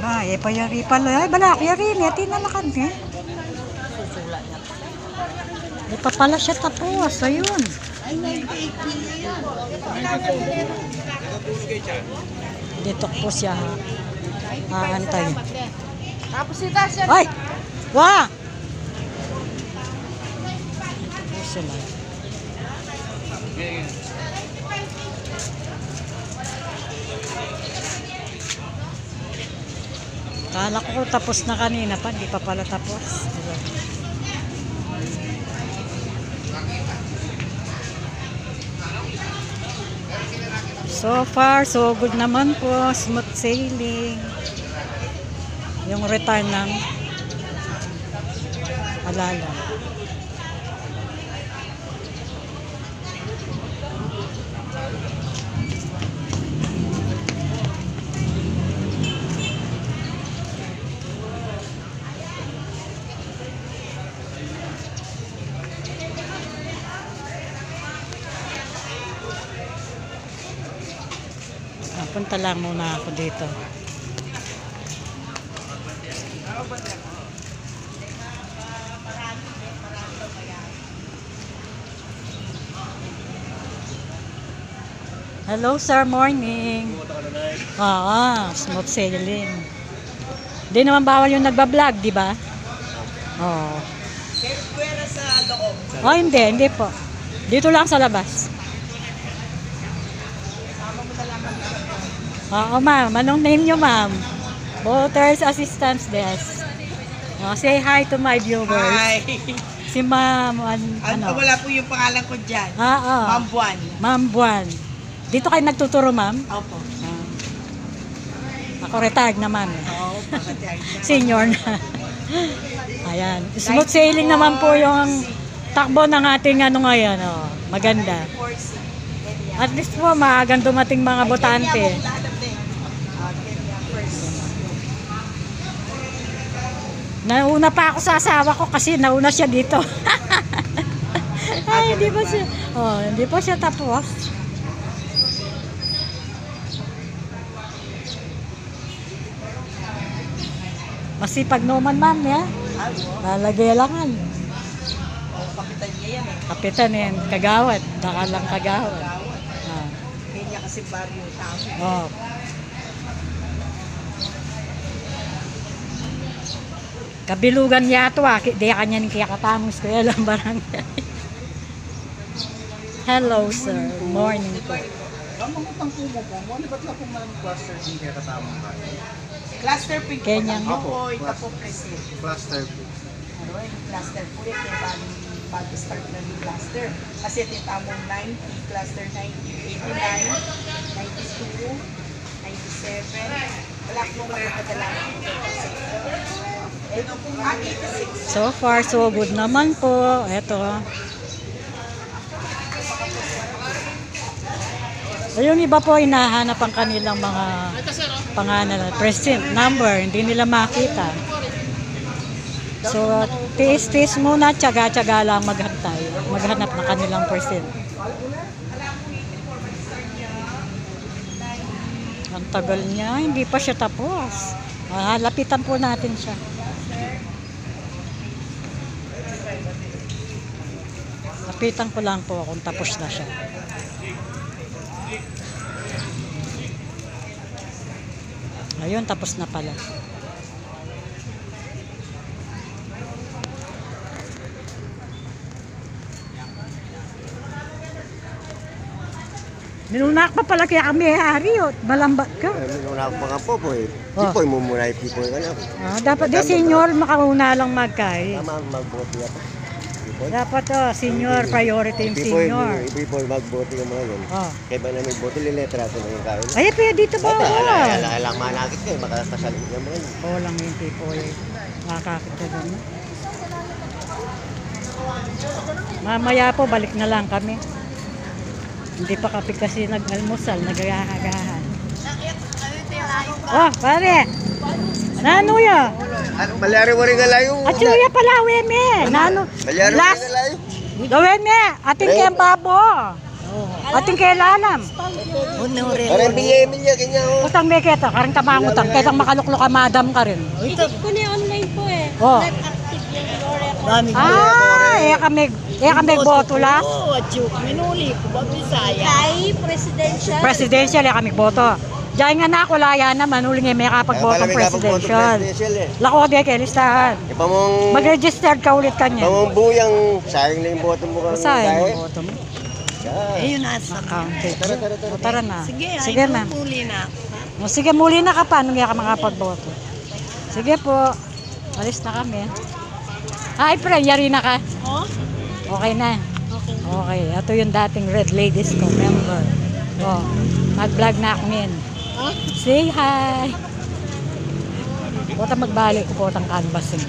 Ay, payari pala. Ay, balak, yari niya. Tinalakan niya. Ay, pa pala siya tapos. Ayun. Dito po siya. Aantay. Tapos ita siya. Ay! Wah! Dito sila. Kala ko tapos na kanina pa, hindi pa pala tapos. So far, so good naman po. Smooth sailing. Yung return ng Alala. Punta lang muna ako dito. Hello sir, morning. Smooth sailing. Hindi naman bawal yung nagbablog, di ba? Oo. Oh, hindi po. Dito lang sa labas. Oo, ma'am. Anong name nyo, ma'am? Boaters Assistance Desk. Oh, say hi to my viewers. Hi. Si ma'am, ano? Wala po yung pangalan ko dyan. Ma'am Buwan. Ma'am Buwan. Dito kayo nagtuturo, ma'am? Opo. Ako retired naman. Oo, pakatiyag na. Senior na. Ayan. Smooth sailing naman po yung takbo ng ating ano ngayon. Oh. Maganda. At least po, maagang dumating mga botante. Nauna pa ako sa asawa ko kasi nauna siya dito. Ay, hindi pa siya. Oh, hindi pa siya tapos. Masipag naman, ma'am, ya. Lalagyalangan. Kapitan niya yan eh. Kapitan yan, kagawad. Nakalang kagawad. Kanya kasi baryo tao. Oh. Kabilugan niya ito di kanya ni kaya katamos ko yan lang barangay. Hello sir, morning po. Mamangutang po mo po, ano ba't lang po man cluster din kaya katamang ka? Cluster po yung Kenyang po, ito po presin. Cluster po. Ano yung cluster po yan, kaya bago-start na yung cluster. Kasi ito yung tamong 90, cluster 90, 89, 92, 97, wala akong makakadala. So far, so good naman po. Ito. Yung iba po, hinahanap ang kanilang mga pangalan, present number, hindi nila makita. So, tiis-tiis muna, tsaga-tsaga lang maghantay. Maghanap ng kanilang present. Ang tagal niya, hindi pa siya tapos. Lapitan po natin siya. Lapitan ko lang po kung tapos na siya. Ayun, tapos na pala. Ninunak pa pala kaya kami hari, malambat ka. Ninunak pa nga po po eh. Oh. Pipoy mo muna yung pipoy ka na. Dapat di senior, makauna lang magkay. Tama ang magbuti ka pa. Dapat senior, priority yung senior. Pipoy magbuti ka mga yun. Kaya ba na may buti, liletra ito na yung kain. Ay, pwede dito ba? Alang manakit ka eh, makakasalit ka mga yun. Oo lang yung people. Makakakit ka doon. Mamaya po, balik na lang kami. Hindi pa kape kasi nag-almusal, nag-agahan. Oh, pare! Nano ya? Malyari mo rin ka layo. At suya pala, weme! Nano? Malyari mo rin ka layo. Gawin me! Ating kayang babo! Ating kailanam. Parang Emilya, ganyan oh. Utang may kita, karang tamang utang. Kayang makaluklok ka, madam ka rin. Ito ko na online po eh. Oh. Not active yung Lore ko. Kami boto la. Minuli ko ba Bisaya? Kay presidential. Presidential, kami boto. Diyan nga na ako, laya naman, uling may kapag-botong presidential. Lako di kay listahan. Ipamong... Mag-registered ka ulit kanya. Ipamong buyang, sayang na yung boto mo kang Sayang yung boto mo. Ayun nasa. Accounted. Tara na. Sige, ma'am. muli na. O, sige, muli na ka pa nung ka makapag-boto. Sige po. Alis na kami. Ay, pre, yari na ka. Oh? Okay na. Okay. Okay, ito yung dating Red Ladies ko member. Oh, mag-vlog na ako ngayon. Huh? Say hi! Bota magbalik ko po ang canvassing.